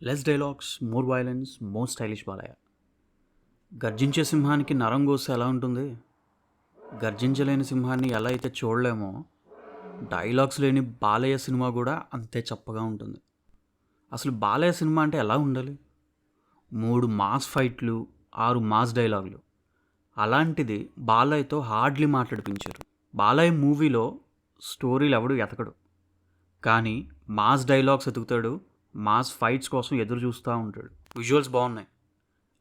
Less dialogues, more violence, more stylish Balayya. గర్జించే సింహానికి నరం కోస్తే ఎలా ఉంటుంది? గర్జించలేని సింహాన్ని ఎలా అయితే చూడలేమో, డైలాగ్స్ లేని బాలయ్య సినిమా కూడా అంతే చప్పగా ఉంటుంది. అసలు బాలయ్య సినిమా అంటే ఎలా ఉండాలి? 3 మాస్ ఫైట్లు, 6 మాస్ డైలాగులు. అలాంటిది బాలయ్యతో హార్డ్లీ మాట్లాడిపించారు. బాలయ్య మూవీలో స్టోరీలు ఎవడు ఎతకడు, కానీ మాస్ డైలాగ్స్ ఎతుకుతాడు, మాస్ ఫైట్స్ కోసం ఎదురు చూస్తూ ఉంటాడు. విజువల్స్ బాగున్నాయి,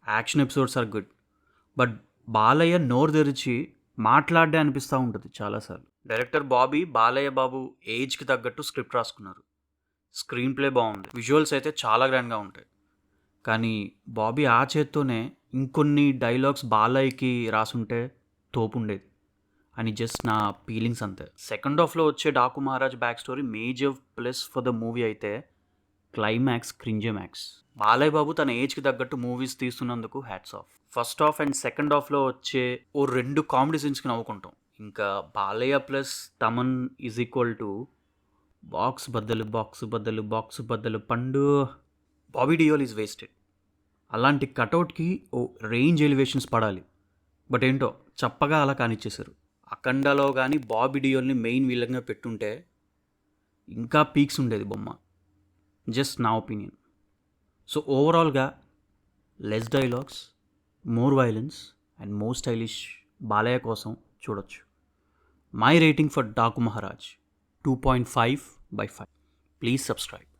action episodes are good, but Balayya నోరు తెరిచి మాట్లాడే అనిపిస్తూ ఉంటుంది చాలాసార్లు. డైరెక్టర్ బాబీ బాలయ్య బాబు ఏజ్కి తగ్గట్టు స్క్రిప్ట్ రాసుకున్నారు. స్క్రీన్ ప్లే బాగుంది, విజువల్స్ అయితే చాలా గ్రాండ్గా ఉంటాయి. కానీ బాబీ ఆ చేత్తోనే ఇంకొన్ని డైలాగ్స్ బాలయ్యకి రాసుంటే తోపు ఉండేది అని జస్ట్ నా ఫీలింగ్స్ అంతే. సెకండ్ హాఫ్లో వచ్చే Daaku Maharaaj back story major plus for the movie అయితే climax cringe max. Balayya Babu తన ఏజ్కి తగ్గట్టు మూవీస్ తీస్తున్నందుకు hats off. First half and second హాఫ్లో వచ్చే 2 కామెడీ సీన్స్కి నవ్వుకుంటాం. ఇంకా Balayya plus Thaman is equal to box బద్దలు బాక్స్ బద్దలు బాక్స్ బద్దలు పండు. Bobby Deol is wasted. అలాంటి కటౌట్కి ఓ రేంజ్ ఎలివేషన్స్ పడాలి, బట్ ఏంటో చప్పగా అలా కానిచ్చేశారు. అఖండాలో కానీ బాబీ డియోల్ని మెయిన్ విలన్గా పెట్టుంటే ఇంకా పీక్స్ ఉండేది బొమ్మ. జస్ట్ నా ఒపీనియన్. సో ఓవరాల్గా less dialogues, more violence and more stylish Balayya కోసం చూడొచ్చు. My rating for Daaku Maharaj 2.5/5. Please subscribe.